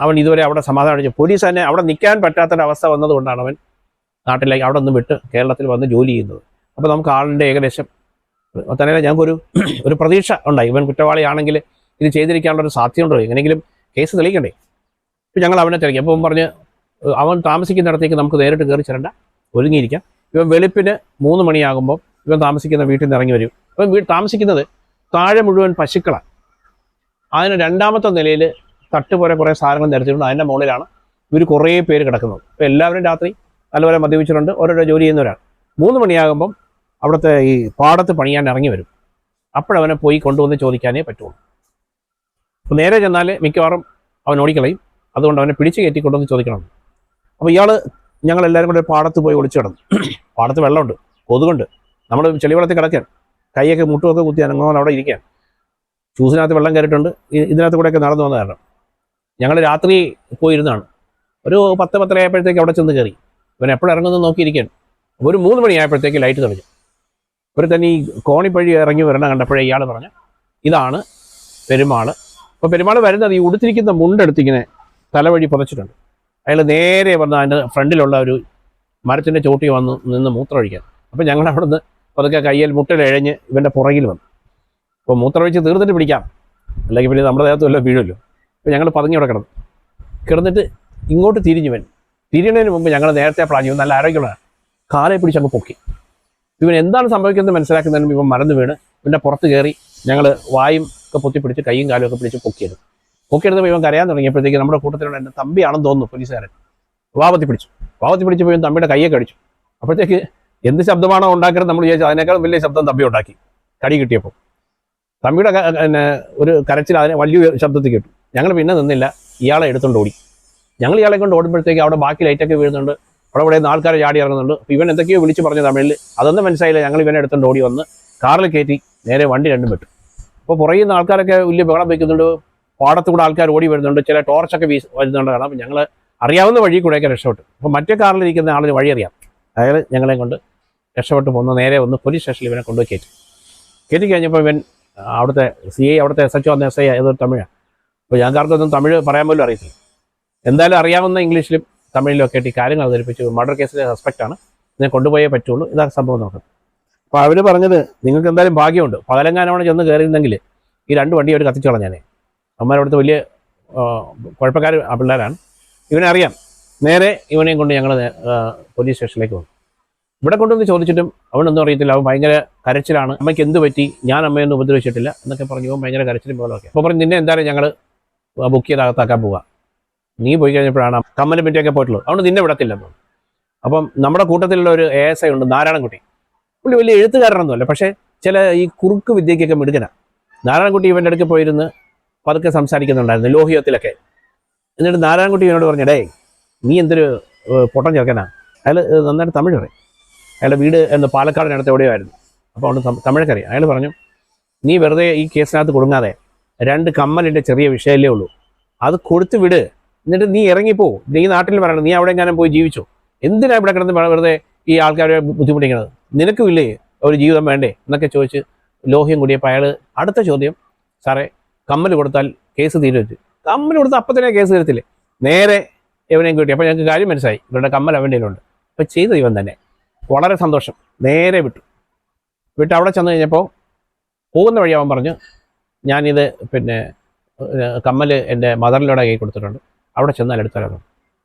അവൻ ഇതുവരെ അവിടെ സമാധാനിച്ചു. പോലീസ് തന്നെ അവിടെ നിൽക്കാൻ പറ്റാത്തൊരവസ്ഥ വന്നതുകൊണ്ടാണ് അവൻ നാട്ടിലേക്ക് അവിടെ നിന്ന് വിട്ട് കേരളത്തിൽ വന്ന് ജോലി ചെയ്യുന്നത്. അപ്പോൾ നമുക്ക് ആളിൻ്റെ ഏകദേശം തന്നെയല്ല, ഞങ്ങൾക്കൊരു പ്രതീക്ഷ ഉണ്ടായി. ഇവൻ കുറ്റവാളിയാണെങ്കിൽ ഇത് ചെയ്തിരിക്കാനുള്ളൊരു സാധ്യതയുണ്ടോ, എങ്ങനെയെങ്കിലും കേസ് തെളിയിക്കണ്ടേ. അപ്പോൾ ഞങ്ങൾ അവനെ തിരക്കി. അപ്പം പറഞ്ഞ് അവൻ താമസിക്കുന്നിടത്തേക്ക് നമുക്ക് നേരിട്ട് കയറി ചെല്ലണ്ട, ഒരുങ്ങിയിരിക്കാം. ഇവൻ വെളുപ്പിന് 3 മണിയാകുമ്പോൾ ഇവൻ താമസിക്കുന്ന വീട്ടിൽ നിന്ന് ഇറങ്ങി വരും. ഇവൻ താമസിക്കുന്നത് താഴെ മുഴുവൻ പശുക്കളാണ്. അതിന് 2ാമത്തെ നിലയിൽ തട്ട് പോലെ കുറേ സാധനങ്ങൾ നിരത്തിയിട്ടുണ്ട്. അതിൻ്റെ മുകളിലാണ് ഇവർ കുറേ പേര് കിടക്കുന്നത്. അപ്പോൾ എല്ലാവരും രാത്രി നല്ലപോലെ മദ്യപിച്ചിട്ടുണ്ട്, ഓരോരോ ജോലി ചെയ്യുന്നവരാണ്. 3 മണിയാകുമ്പം അവിടുത്തെ ഈ പാടത്ത് പണിയാൻ ഇറങ്ങി വരും. അപ്പോഴവനെ പോയി കൊണ്ടുവന്ന് ചോദിക്കാനേ പറ്റുള്ളൂ. അപ്പോൾ നേരെ ചെന്നാൽ മിക്കവാറും അവൻ ഓടിക്കളയും. അതുകൊണ്ട് അവനെ പിടിച്ച് കയറ്റി കൊണ്ടുവന്ന് ചോദിക്കണം. അപ്പോൾ ഞങ്ങളെല്ലാവരും കൂടെ പാടത്ത് പോയി ഒളിച്ചു കിടന്നു. പാടത്ത് വെള്ളമുണ്ട്, കൊതുകുണ്ട്, നമ്മൾ ചെളിവെള്ളത്തിൽ കിടക്കുകയാണ്. കൈയൊക്കെ മുട്ടുമൊക്കെ കുത്തി അനങ്ങോളം അവിടെ ഇരിക്കുകയാണ്. ഷൂസിനകത്ത് വെള്ളം കയറിയിട്ടുണ്ട്. ഇതിനകത്ത് കൂടെയൊക്കെ നടന്നു വന്ന കാരണം ഞങ്ങൾ രാത്രി പോയിരുന്നതാണ്. ഒരു 10-10:30 ആയപ്പോഴത്തേക്ക് അവിടെ ചെന്ന് കയറി. ഇവൻ എപ്പോഴും ഇറങ്ങുന്നത് നോക്കിയിരിക്കുകയാണ്. ഒരു 3 മണിയായപ്പോഴത്തേക്ക് ലൈറ്റ് തെളിഞ്ഞു. ഒരു തന്നെ ഈ കോണിപ്പഴി ഇറങ്ങി വരണം കണ്ടപ്പോഴേ ഇയാൾ പറഞ്ഞു, ഇതാണ് പെരുമാൾ. അപ്പോൾ പെരുമാൾ വരുന്നത് ഈ ഉടുത്തിരിക്കുന്ന മുണ്ടെടുത്തിങ്ങനെ തലവഴി പുതച്ചിട്ടുണ്ട്. അയാൾ നേരെ വന്ന് അതിൻ്റെ ഫ്രണ്ടിലുള്ള ഒരു മരത്തിൻ്റെ ചോട്ടി നിന്ന് മൂത്രമൊഴിക്കാൻ. അപ്പോൾ ഞങ്ങൾ അവിടെ നിന്ന് പതുക്കെ കയ്യിൽ മുട്ടിലിഴഞ്ഞ് ഇവൻ്റെ പുറകിൽ വന്നു. അപ്പോൾ മൂത്രമൊഴിച്ച് തീർന്നിട്ട് പിടിക്കാം, അല്ലെങ്കിൽ പിന്നെ നമ്മുടെ ദേഹത്ത് വല്ലതും വീഴുമല്ലോ. അപ്പോൾ ഞങ്ങൾ പതുങ്ങി അവിടെ കിടന്നിട്ട് ഇങ്ങോട്ട് തിരിയണതിന് മുമ്പ് ഞങ്ങൾ നേരത്തെ പ്ലാൻ നല്ല ആരോഗ്യമുള്ളതാണ്. കാലെ പിടിച്ച് അങ്ങ് പൊക്കി. ഇവൻ എന്താണ് സംഭവിക്കുന്നത് മനസ്സിലാക്കുന്നതിന് ഇവൻ മറന്നു വീണ് ഇവൻ്റെ പുറത്ത് കയറി ഞങ്ങൾ വായും ഒക്കെ പൊത്തിപ്പിടിച്ച് കൈയും കാലും ഒക്കെ പിടിച്ച് പൊക്കിയെടുത്തപ്പോൾ ഇവൻ കരയാൻ തുടങ്ങിയപ്പോഴത്തേക്ക് നമ്മുടെ കൂട്ടത്തിലുള്ള എൻ്റെ തമ്പിയാണെന്ന് തോന്നുന്നു പോലീസുകാരൻ വാവത്തി പിടിച്ചപ്പോൾ ഇവൻ തമ്പിയുടെ കൈയൊക്കെ അടിച്ചു. അപ്പോഴത്തേക്ക് എന്ത് ശബ്ദമാണോ ഉണ്ടാക്കുന്നത് നമ്മൾ വിചാരിച്ചു, അതിനേക്കാൾ വലിയ ശബ്ദം തമ്പി ഉണ്ടാക്കി. കടി കിട്ടിയപ്പോൾ തമ്പിയുടെ ഒരു കരച്ചിൽ അതിനെ വലിയ ശബ്ദത്തിൽ കേട്ടു. ഞങ്ങൾ പിന്നെ നിന്നില്ല, ഇയാളെ എടുത്തുകൊണ്ട് ഓടി. ഞങ്ങൾ ഇയാളെ കൊണ്ട് ഓടുമ്പോഴത്തേക്ക് അവിടെ ബാക്കി ലൈറ്റൊക്കെ വീഴുന്നുണ്ട്, അവിടെ നിന്ന് ആൾക്കാർ ചാടി ഇറങ്ങുന്നുണ്ട്. അപ്പോൾ ഇവൻ എന്തൊക്കെയോ വിളിച്ച് പറഞ്ഞു തമിഴിൽ, അതൊന്നും മനസ്സിലായില്ല. ഞങ്ങൾ ഇവനെ എടുത്തുകൊണ്ട് ഓടി വന്ന് കാറിൽ കയറ്റി നേരെ വണ്ടി 2 വിട്ടു. അപ്പോൾ പുറകിൽ നിന്ന് ആൾക്കാരൊക്കെ വലിയ ബഹളം വയ്ക്കുന്നുണ്ട്, പാടത്തുകൂടെ ആൾക്കാർ ഓടി വരുന്നുണ്ട്, ചില ടോർച്ചൊക്കെ വരുന്നുണ്ട്. കാരണം അപ്പം ഞങ്ങൾ അറിയാവുന്ന വഴി കൂടെയൊക്കെ രക്ഷപ്പെട്ടു. അപ്പോൾ മറ്റേ കാറിലിരിക്കുന്ന ആളിന് വഴി അറിയാം. അയാൾ ഞങ്ങളെ കൊണ്ട് രക്ഷപ്പെട്ട് പോകുന്ന നേരെ ഒന്ന് പോലീസ് സ്റ്റേഷനിൽ ഇവനെ കൊണ്ടുപോയി കയറ്റി കഴിഞ്ഞപ്പോൾ ഇവൻ അവിടുത്തെ CI, അവിടുത്തെ SHO വന്ന SI ഏതൊരു തമിഴാണ്. അപ്പോൾ ഞങ്ങൾക്കാർക്കൊന്നും തമിഴ് പറയാൻ പോലും അറിയത്തില്ല. എന്തായാലും അറിയാവുന്ന ഇംഗ്ലീഷിലും തമിഴിലും ഒക്കെ ആയിട്ട് ഈ കാര്യങ്ങൾ അവതരിപ്പിച്ചു. മർഡർ കേസിലെ സസ്പെക്റ്റാണ്, ഇതിനെ കൊണ്ടുപോയേ പറ്റുള്ളൂ, ഇതാണ് സംഭവം നോക്കുന്നത്. അപ്പോൾ അവർ പറഞ്ഞത് നിങ്ങൾക്ക് എന്തായാലും ഭാഗ്യമുണ്ട്, പകലെങ്ങാനോടെ ചെന്ന് കയറിയിരുന്നെങ്കിൽ ഈ 2 വണ്ടി അവർ കത്തിച്ചു കളഞ്ഞാനേ. അമ്മമാരവിടുത്തെ വലിയ കുഴപ്പക്കാർ പിള്ളേരാണ്, ഇവനെ അറിയാം. നേരെ ഇവനെയും കൊണ്ട് ഞങ്ങൾ പോലീസ് സ്റ്റേഷനിലേക്ക് വന്നു. ഇവിടെ കൊണ്ടുവന്ന് ചോദിച്ചിട്ടും അവനൊന്നും അറിയത്തില്ല. അവൻ ഭയങ്കര കരച്ചിലാണ്. അമ്മയ്ക്ക് എന്ത് പറ്റി, ഞാൻ അമ്മയൊന്നും ഉപദ്രവിച്ചിട്ടില്ല എന്നൊക്കെ പറഞ്ഞു. അവൻ ഭയങ്കര കരച്ചിലും പോലൊക്കെ. അപ്പോൾ പറഞ്ഞു നിന്നെ എന്തായാലും ഞങ്ങൾ ബുക്ക് ചെയ്ത് അകത്താക്കാൻ പോവുക, നീ പോയി കഴിഞ്ഞപ്പോഴാണ് കമ്മലും പറ്റിയൊക്കെ പോയിട്ടുള്ളൂ, അതുകൊണ്ട് നിന്നെ വിടത്തില്ലെന്നു. അപ്പം നമ്മുടെ കൂട്ടത്തിലുള്ള ഒരു ASI ഉണ്ട്, നാരായണൻകുട്ടി. പുള്ളി വലിയ എഴുത്തുകാരനൊന്നുമല്ല, പക്ഷേ ചില ഈ കുറുക്ക് വിദ്യയ്ക്കൊക്കെ മിടുക്കനാണ്. നാരായണൻകുട്ടി ഇവൻ്റെ അടുക്ക് പോയിരുന്ന് പതുക്കെ സംസാരിക്കുന്നുണ്ടായിരുന്നു ലോഹിയത്തിലൊക്കെ. എന്നിട്ട് നാരായണൻകുട്ടി ഇവനോട് പറഞ്ഞു, ഡേ നീ എന്തൊരു പൊട്ടൻ ചെറുക്കനാ. അയാൾ നന്നായിട്ട് തമിഴ് പറയും. അയാളുടെ വീട് പാലക്കാടിനടുത്ത് എവിടെയോ ആയിരുന്നു. അപ്പോൾ അവിടെ തമിഴൊക്കെ അറിയാം. അയാൾ പറഞ്ഞു, നീ വെറുതെ ഈ കേസിനകത്ത് കൊടുങ്ങാതെ 2 കമ്മലിൻ്റെ ചെറിയ വിഷയമല്ലേ ഉള്ളൂ, അത് കൊടുത്ത് വിട്, എന്നിട്ട് നീ ഇറങ്ങിപ്പോ, നീ നാട്ടിൽ പറയണം, നീ അവിടെ എങ്ങാനും പോയി ജീവിച്ചോ, എന്തിനാ ഇവിടെ കിടന്ന് വെറുതെ ഈ ആൾക്കാരെ ബുദ്ധിമുട്ടിക്കുന്നത്, നിനക്കും ഇല്ലേ ഒരു ജീവിതം വേണ്ടേ എന്നൊക്കെ ചോദിച്ച് ലോഹ്യം കൂടിയപ്പോൾ അയാൾ അടുത്ത ചോദ്യം, സാറേ കമ്മൽ കൊടുത്താൽ കേസ് തീരുവെച്ചു. കമ്മൽ കൊടുത്താൽ അപ്പം തന്നെ കേസ് തീരത്തില്ലേ. നേരെ എവനെയും കിട്ടി. അപ്പോൾ ഞങ്ങൾക്ക് കാര്യം മനസ്സിലായി, ഇവരുടെ കമ്മൽ അവൻ്റെ കയ്യിലുണ്ട്. അപ്പോൾ ചെയ്ത ഇവൻ തന്നെ. വളരെ സന്തോഷം. നേരെ വിട്ടു അവിടെ ചെന്ന് കഴിഞ്ഞപ്പോൾ പോകുന്ന വഴി അവൻ പറഞ്ഞു, ഞാനിത് കമ്മൽ എൻ്റെ മദറിലൂടെ കൈ കൊടുത്തിട്ടുണ്ട്, അവിടെ ചെന്നാൽ എടുത്താലും.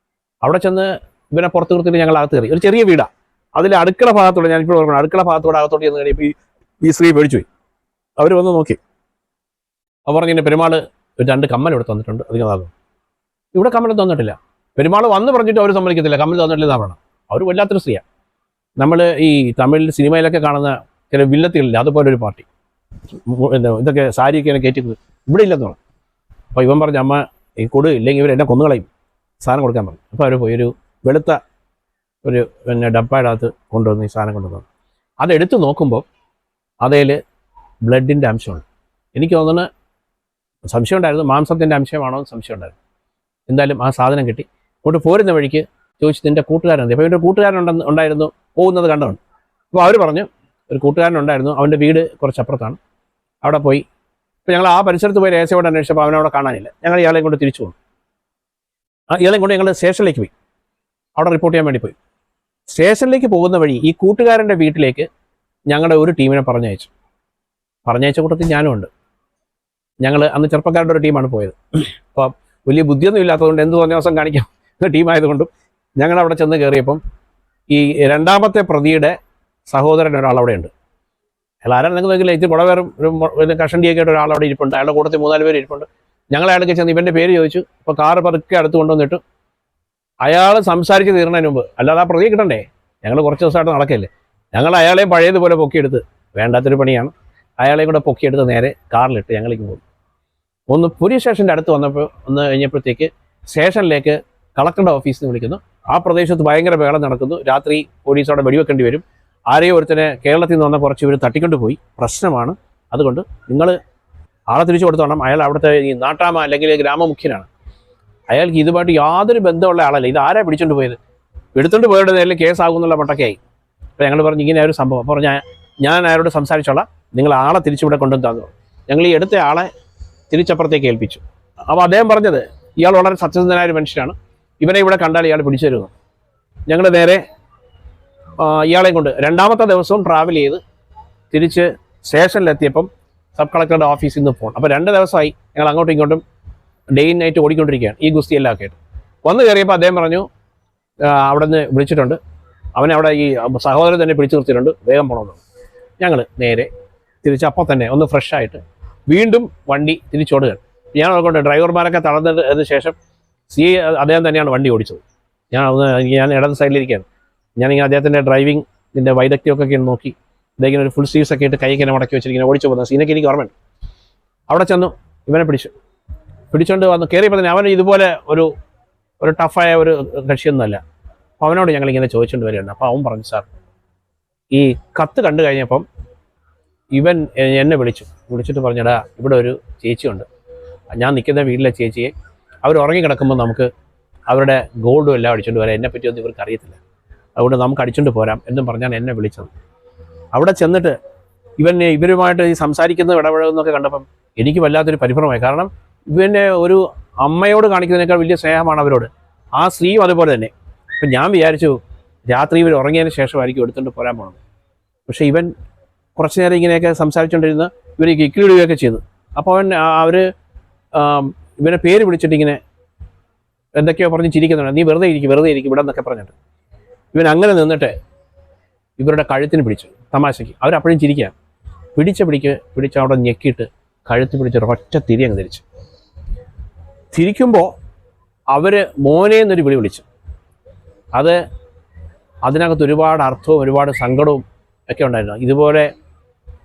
അവിടെ ചെന്ന് ഇവനെ പുറത്ത് നിർത്തിയിട്ട് ഞങ്ങൾ അകത്ത് കയറി. ഒരു ചെറിയ വീടാണ്, അതിൽ അടുക്കള ഭാഗത്തോടെ, ഞാനിപ്പോൾ ഓർക്കണം, അടുക്കള ഭാഗത്തോടെ അകത്തോട്ട് ചെന്ന് കഴിയുമ്പോൾ ഈ സ്ത്രീ പേടിച്ചു പോയി. അവർ വന്ന് നോക്കി. അവർ പറഞ്ഞു, ഇങ്ങനെ പെരുമാൾ 2 കമ്മൽ ഇവിടെ തന്നിട്ടുണ്ട്, അധികം ആകും. ഇവിടെ കമ്മൽ തന്നിട്ടില്ല. പെരുമാൾ വന്ന് പറഞ്ഞിട്ട് അവർ സമ്മതിക്കത്തില്ല, കമ്മൽ തന്നിട്ടില്ല എന്നാണ് പറയണം. അവർ വല്ലാത്തൊരു സ്ത്രീയാണ്. നമ്മൾ ഈ തമിഴ് സിനിമയിലൊക്കെ കാണുന്ന ചില വില്ലത്തികളില്ല, അതുപോലെ ഒരു പാർട്ടി. ഇതൊക്കെ സാരിയൊക്കെയാണ് കയറ്റിക്കുന്നത്, ഇവിടെ ഇല്ലെന്ന് പറഞ്ഞു. അപ്പോൾ ഇവൻ പറഞ്ഞു, അമ്മ ഈ കൊടു ഇല്ലെങ്കിൽ ഇവരെന്നെ കൊന്നുകളയും, സാധനം കൊടുക്കാൻ പറഞ്ഞു. അപ്പോൾ അവർ പോയി ഒരു വെളുത്ത ഒരു ഡപ്പയുടെ അകത്ത് കൊണ്ടുവന്ന് ഈ സാധനം കൊണ്ടുവന്നു. അതെടുത്ത് നോക്കുമ്പോൾ അതിൽ ബ്ലഡിൻ്റെ അംശമുണ്ട്. എനിക്ക് തോന്നുന്നു സംശയം ഉണ്ടായിരുന്നു, മാംസത്തിൻ്റെ അംശമാണോ എന്ന് സംശയം ഉണ്ടായിരുന്നു. എന്തായാലും ആ സാധനം കിട്ടി. അങ്ങോട്ട് പോരുന്ന വഴിക്ക് ചോദിച്ചു, നിൻ്റെ കൂട്ടുകാരുണ്ട്. അപ്പോൾ ഇവൻ്റെ കൂട്ടുകാരുണ്ടായിരുന്നു പോകുന്നത് കണ്ടതുണ്ട്. അപ്പോൾ അവർ പറഞ്ഞു, ഒരു കൂട്ടുകാരനുണ്ടായിരുന്നു, അവൻ്റെ വീട് കുറച്ചപ്പുറത്താണ്, അവിടെ പോയി. ഇപ്പോൾ ഞങ്ങൾ ആ പരിസരത്ത് പോയി രഹസ്യമായിട്ട് അന്വേഷിച്ചപ്പോൾ അവനവിടെ കാണാനില്ല. ഞങ്ങൾ ഇയാളെയും കൊണ്ട് തിരിച്ചു പോകും. ഇയാളെയും കൊണ്ട് ഞങ്ങൾ സ്റ്റേഷനിലേക്ക് പോയി, അവിടെ റിപ്പോർട്ട് ചെയ്യാൻ വേണ്ടി പോയി. സ്റ്റേഷനിലേക്ക് പോകുന്ന വഴി ഈ കൂട്ടുകാരൻ്റെ വീട്ടിലേക്ക് ഞങ്ങളുടെ ഒരു ടീമിനെ പറഞ്ഞയച്ച കൂട്ടത്തിൽ ഞാനും ഉണ്ട്. ഞങ്ങൾ അന്ന് ചെറുപ്പക്കാരുടെ ഒരു ടീമാണ് പോയത്. അപ്പോൾ വലിയ ബുദ്ധിയൊന്നും ഇല്ലാത്തതുകൊണ്ട് എന്ത് തോന്നിയ ദിവസം കാണിക്കാം ടീമായതുകൊണ്ടും ഞങ്ങളവിടെ ചെന്ന് കയറിയപ്പം ഈ 2ാമത്തെ പ്രതിയുടെ സഹോദരൻ ഒരാളവിടെ ഉണ്ട്. അയാൾ ആരാണ് നിങ്ങൾക്ക് നോക്കില്ല, ഇത് കുടവേറും ഒരു കഷണ്ടിയൊക്കെ ആയിട്ട് ഒരാളവിടെ ഇരിപ്പുണ്ട്. അയാളുടെ കൂട്ടത്തിൽ 3-4 പേര് ഇരിപ്പുണ്ട്. ഞങ്ങൾ അയാൾക്ക് ചെന്ന് ഇവൻ്റെ പേര് ചോദിച്ചു. അപ്പോൾ കാറ് പതുക്കെ അടുത്ത് കൊണ്ടുവന്നിട്ട് അയാൾ സംസാരിച്ച് തീർന്നതിന് മുമ്പ്, അല്ലാതെ ആ പ്രതിയെ കിട്ടണ്ടേ, ഞങ്ങൾ കുറച്ച് ദിവസമായിട്ട് നടക്കല്ലേ, ഞങ്ങൾ അയാളെയും പഴയതുപോലെ പൊക്കിയെടുത്ത്, വേണ്ടാത്തൊരു പണിയാണ്, അയാളെയും കൂടെ പൊക്കിയെടുത്ത് നേരെ കാറിലിട്ട് ഞങ്ങളിലേക്ക് പോകും. ഒന്ന് പോലീസ് സ്റ്റേഷൻ്റെ അടുത്ത് ഒന്ന് കഴിഞ്ഞപ്പോഴത്തേക്ക് സ്റ്റേഷനിലേക്ക് കളക്ടറുടെ ഓഫീസിൽ നിന്ന് വിളിക്കുന്നു. ആ പ്രദേശത്ത് ഭയങ്കര ബഹളം നടക്കുന്നു. രാത്രി പോലീസ് അവിടെ വെടിവെക്കേണ്ടി വരും. ആരെയോ ഒരുത്തനെ കേരളത്തിൽ നിന്ന് വന്ന കുറച്ച് പേര് തട്ടിക്കൊണ്ട് പോയി, പ്രശ്നമാണ്. അതുകൊണ്ട് നിങ്ങൾ ആളെ തിരിച്ചു കൊടുത്തോണം. അയാൾ അവിടുത്തെ ഈ നാട്ടാമ അല്ലെങ്കിൽ ഗ്രാമമുഖ്യനാണ്. അയാൾക്ക് ഇതുമായിട്ട് യാതൊരു ബന്ധമുള്ള ആളല്ല. ഇത് ആരാ പിടിച്ചോണ്ട് പോയത്, എടുത്തുകൊണ്ട് പോയവരുടെ നേരിൽ കേസാകുന്നുള്ള മട്ടൊക്കെയായി. അപ്പോൾ ഞങ്ങൾ പറഞ്ഞു, ഇങ്ങനെ ഒരു സംഭവം. അപ്പോൾ ഞാൻ അയാളോട് സംസാരിച്ചോളാം, നിങ്ങൾ ആളെ തിരിച്ചിവിടെ കൊണ്ടുവന്ന് തന്നു. ഞങ്ങൾ ഈ എടുത്ത ആളെ തിരിച്ചപ്പുറത്തേക്ക് ഏൽപ്പിച്ചു. അപ്പോൾ അദ്ദേഹം പറഞ്ഞത്, ഇയാൾ വളരെ സത്യസന്ധനായ ഒരു മനുഷ്യനാണ്, ഇവനെ ഇവിടെ കണ്ടാൽ ഇയാൾ പിടിച്ചു തരുന്നു. ഞങ്ങൾ നേരെ ഇയാളെയും കൊണ്ട് 2ാമത്തെ ദിവസവും ട്രാവൽ ചെയ്ത് തിരിച്ച് സ്റ്റേഷനിലെത്തിയപ്പം സബ് കളക്ടറുടെ ഓഫീസിൽ നിന്ന് ഫോൺ. അപ്പോൾ 2 ദിവസമായി ഞങ്ങൾ അങ്ങോട്ടും ഇങ്ങോട്ടും ഡേ ആൻഡ് നൈറ്റ് ഓടിക്കൊണ്ടിരിക്കുകയാണ് ഈ ഗുസ്തിയെല്ലാം ഒക്കെ ആയിട്ട്. വന്ന് കയറിയപ്പോൾ അദ്ദേഹം പറഞ്ഞു, അവിടെ നിന്ന് വിളിച്ചിട്ടുണ്ട്, അവനെ അവിടെ ഈ സഹോദരൻ തന്നെ പിടിച്ചു നിർത്തിയിട്ടുണ്ട്, വേഗം പോകണമെന്ന്. ഞങ്ങൾ നേരെ തിരിച്ച് അപ്പം തന്നെ ഒന്ന് ഫ്രഷായിട്ട് വീണ്ടും വണ്ടി തിരിച്ചോടുകയാണ്. ഞാൻ അതുകൊണ്ട് ഡ്രൈവർമാരൊക്കെ തളർന്നതിന് ശേഷം അദ്ദേഹം തന്നെയാണ് വണ്ടി ഓടിച്ചത്. ഞാൻ ഇടത് സൈഡിലിരിക്കുകയാണ്. ഞാനിങ്ങനെ അദ്ദേഹത്തിൻ്റെ ഡ്രൈവിങ്ങിൻ്റെ വൈദഗ്ധ്യമൊക്കെ നോക്കി, ഇതേക്കിങ്ങനെ ഒരു ഫുൾ സ്ലീവ്സ് ഒക്കെ ഇട്ട് കൈക്കിങ്ങനെ മടക്കി വെച്ചിരിക്കുന്നത് ഓടിച്ചു പോകുന്ന സീനൊക്കെ എനിക്ക് ഓർമ്മയുണ്ട്. അവിടെ ചെന്നു ഇവനെ പിടിച്ചുകൊണ്ട് വന്നു. കയറിയപ്പോൾ തന്നെ അവൻ ഇതുപോലെ ഒരു ടഫായ ഒരു കക്ഷിയൊന്നുമല്ല. അപ്പോൾ അവനോട് ഞങ്ങളിങ്ങനെ ചോദിച്ചുകൊണ്ട് വരികയാണ്. അപ്പോൾ അവൻ പറഞ്ഞു, സാർ ഈ കത്ത് കണ്ടു കഴിഞ്ഞപ്പം ഇവൻ എന്നെ വിളിച്ചിട്ട് പറഞ്ഞടാ, ഇവിടെ ഒരു ചേച്ചിയുണ്ട്, ഞാൻ നിൽക്കുന്ന വീട്ടിലെ ചേച്ചിയെ അവർ ഉറങ്ങിക്കിടക്കുമ്പോൾ നമുക്ക് അവരുടെ ഗോൾഡും എല്ലാം അടിച്ചുകൊണ്ട് വരാം, എന്നെപ്പറ്റിയൊന്നും ഇവർക്ക് അറിയത്തില്ല, അതുകൊണ്ട് നമുക്ക് അടിച്ചുകൊണ്ട് പോരാം എന്നും പറഞ്ഞാണ് എന്നെ വിളിച്ചത്. അവിടെ ചെന്നിട്ട് ഇവരുമായിട്ട് ഈ സംസാരിക്കുന്ന ഇടപഴകുന്നതൊക്കെ കണ്ടപ്പം എനിക്ക് വല്ലാത്തൊരു പരിഭ്രമമായി. കാരണം ഇവനെ ഒരു അമ്മയോട് കാണിക്കുന്നതിനേക്കാൾ വലിയ സ്നേഹമാണ് അവരോട്. ആ സ്ത്രീയും അതുപോലെ തന്നെ. അപ്പം ഞാൻ വിചാരിച്ചു രാത്രി ഇവർ ഉറങ്ങിയതിന് ശേഷമായിരിക്കും എടുത്തുകൊണ്ട് പോരാൻ പോകണം. പക്ഷേ ഇവൻ കുറച്ച് നേരം ഇങ്ങനെയൊക്കെ സംസാരിച്ചുകൊണ്ടിരുന്ന് ഇവർ കിക്കിടുകയൊക്കെ ചെയ്തു. അപ്പോൾ അവർ ഇവനെ പേര് വിളിച്ചിട്ട് ഇങ്ങനെ എന്തൊക്കെയോ പറഞ്ഞ് ചിരിക്കുന്നുണ്ട്. നീ വെറുതെ ഇരിക്കും ഇവിടെ എന്നൊക്കെ പറഞ്ഞിട്ട് ഇവൻ അങ്ങനെ നിന്നിട്ട് ഇവരുടെ കഴുത്തിന് പിടിച്ചു തമാശയ്ക്ക്. അവരപ്പോഴും ചിരിക്കുക. പിടിച്ച് അവിടെ ഞെക്കിയിട്ട് കഴുത്ത് പിടിച്ച് ഒറ്റ തിരി അങ്ങ് തിരിച്ചു. തിരിക്കുമ്പോൾ അവർ മോനെ എന്നൊരു വിളി വിളിച്ചു. അതിനകത്ത് ഒരുപാട് അർത്ഥവും ഒരുപാട് സങ്കടവും ഒക്കെ ഉണ്ടായിരുന്നു. ഇതുപോലെ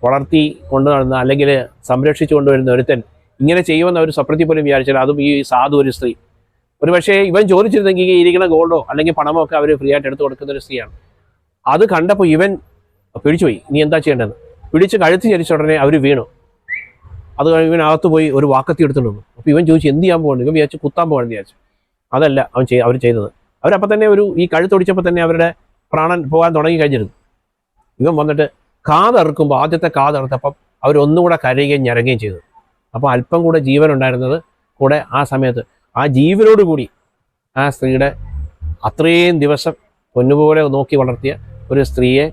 വളർത്തി കൊണ്ടു നടന്ന അല്ലെങ്കിൽ സംരക്ഷിച്ചു കൊണ്ടുവരുന്ന ഒരുത്തൻ ഇങ്ങനെ ചെയ്യുമെന്ന് അവർ സ്വപ്നത്തിൽ പോലും വിചാരിച്ചാൽ, അതും ഈ സാധു ഒരു സ്ത്രീ. ഒരു പക്ഷേ ഇവൻ ചോദിച്ചിരുന്നെങ്കിൽ ഇരിക്കുന്ന ഗോൾഡോ അല്ലെങ്കിൽ പണമോ ഒക്കെ അവർ ഫ്രീ ആയിട്ട് എടുത്ത് കൊടുക്കുന്ന ഒരു സ്ത്രീയാണ്. അത് കണ്ടപ്പോൾ ഇവൻ പിടിച്ചുപോയി. നീ എന്താ ചെയ്യേണ്ടതെന്ന് പിടിച്ച് കഴുത്ത് ചരിച്ച ഉടനെ അവർ വീണു. അത് കഴിഞ്ഞ് ഇവനകത്ത് പോയി ഒരു വാക്കത്തി എടുത്തുകൊണ്ട് വന്നു. അപ്പോൾ ഇവൻ ചോദിച്ചു എന്ത് ചെയ്യാൻ പോകുന്നു? ഇവൻ വിചാരിച്ചു കുത്താൻ പോകണമെന്ന് വിചാരിച്ചു. അതല്ല അവർ ചെയ്തത്. അവരപ്പം തന്നെ ഈ കഴുത്തൊടിച്ചപ്പോൾ തന്നെ അവരുടെ പ്രാണൻ പോകാൻ തുടങ്ങി കഴിഞ്ഞിരുന്നു. ഇവൻ വന്നിട്ട് കാതറുക്കുമ്പോൾ ആദ്യത്തെ കാതറുത്തപ്പം അവരൊന്നുകൂടെ കരയുകയും ഞരങ്ങുകയും ചെയ്തു. അപ്പോൾ അല്പം കൂടെ ജീവൻ ഉണ്ടായിരുന്നത് കൂടെ ആ സമയത്ത് ആ ജീവനോടുകൂടി ആ സ്ത്രീയുടെ അത്രയും ദിവസം പൊന്നുപോലെ നോക്കി വളർത്തിയ ഒരു സ്ത്രീയെ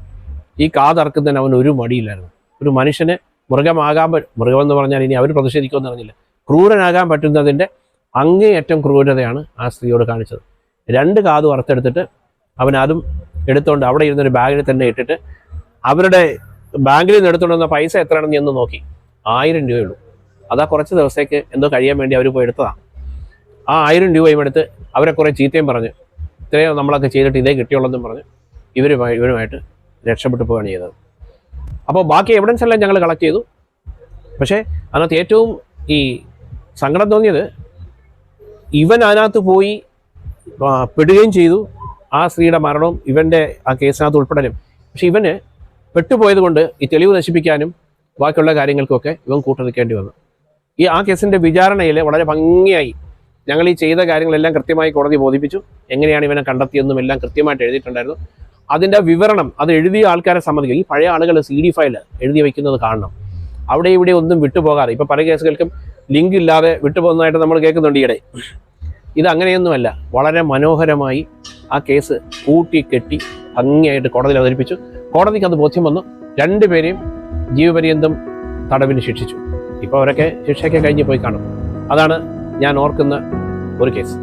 ഈ കാതറക്കുന്നതിന് അവൻ ഒരു മടിയില്ലായിരുന്നു. ഒരു മനുഷ്യന് മൃഗമെന്ന് പറഞ്ഞാൽ ഇനി അവർ പ്രതിഷേധിക്കുമെന്ന് അറിഞ്ഞില്ല, ക്രൂരനാകാൻ പറ്റുന്നതിൻ്റെ അങ്ങേയറ്റം ക്രൂരതയാണ് ആ സ്ത്രീയോട് കാണിച്ചത്. 2 കാതും അറുത്തെടുത്തിട്ട് അവൻ അതും എടുത്തുകൊണ്ട് അവിടെ ഇരുന്നൊരു ബാഗിൽ തന്നെ ഇട്ടിട്ട് അവരുടെ ബാങ്കിൽ നിന്ന് എടുത്തുകൊണ്ട് വന്ന പൈസ എത്രയാണെന്ന് എന്ന് നോക്കി. 1000 രൂപയുള്ളൂ. അതാ കുറച്ച് ദിവസത്തേക്ക് എന്തോ കഴിയാൻ വേണ്ടി അവർ പോയി എടുത്തതാണ്. ആ 1000 രൂപയും എടുത്ത് അവരെ കുറേ ചീത്തയും പറഞ്ഞ് ഇത്രയും നമ്മളൊക്കെ ചെയ്തിട്ട് ഇതേ കിട്ടിയുള്ളതെന്നും പറഞ്ഞ് ഇവരുമായിട്ട് രക്ഷപ്പെട്ടു പോവുകയാണ് ചെയ്തത്. അപ്പോൾ ബാക്കി എവിഡൻസ് എല്ലാം ഞങ്ങൾ കളക്ട് ചെയ്തു. പക്ഷേ അതിനകത്ത് ഏറ്റവും ഈ സങ്കടം തോന്നിയത് ഇവൻ അതിനകത്ത് പോയി പെടുകയും ചെയ്തു. ആ സ്ത്രീയുടെ മരണവും ഇവൻ്റെ ആ കേസിനകത്ത് ഉൾപ്പെടലും. പക്ഷെ ഇവന് പെട്ടുപോയത് കൊണ്ട് ഈ തെളിവ് നശിപ്പിക്കാനും ബാക്കിയുള്ള കാര്യങ്ങൾക്കൊക്കെ ഇവൻ കൂട്ടുനിൽക്കേണ്ടി വന്നു. ആ കേസിൻ്റെ വിചാരണയിൽ വളരെ ഭംഗിയായി ഞങ്ങൾ ഈ ചെയ്ത കാര്യങ്ങളെല്ലാം കൃത്യമായി കോടതി ബോധിപ്പിച്ചു. എങ്ങനെയാണ് ഇവനെ കണ്ടെത്തിയെന്നും എല്ലാം കൃത്യമായിട്ട് എഴുതിയിട്ടുണ്ടായിരുന്നു. അതിൻ്റെ വിവരണം അത് എഴുതിയ ആൾക്കാരെ സംബന്ധിക്കും. ഈ പഴയ ആളുകൾ CD ഫയൽ എഴുതി വയ്ക്കുന്നത് കാണണം. അവിടെ ഇവിടെ ഒന്നും വിട്ടുപോകാതെ. ഇപ്പോൾ പല കേസുകൾക്കും ലിങ്ക് ഇല്ലാതെ വിട്ടുപോകുന്നതായിട്ട് നമ്മൾ കേൾക്കുന്നുണ്ട് ഈയിടെ. ഇത് അങ്ങനെയൊന്നുമല്ല. വളരെ മനോഹരമായി ആ കേസ് കൂട്ടിക്കെട്ടി ഭംഗിയായിട്ട് കോടതിയിൽ അവതരിപ്പിച്ചു. കോടതിക്ക് അത് ബോധ്യം വന്നു. 2 പേരെയും ജീവപര്യന്തം തടവിന് ശിക്ഷിച്ചു. ഇപ്പോൾ അവരൊക്കെ ശിക്ഷയൊക്കെ കഴിഞ്ഞ് പോയി കാണും. അതാണ് ഞാൻ ഓർക്കുന്ന ഒരു കേസ്.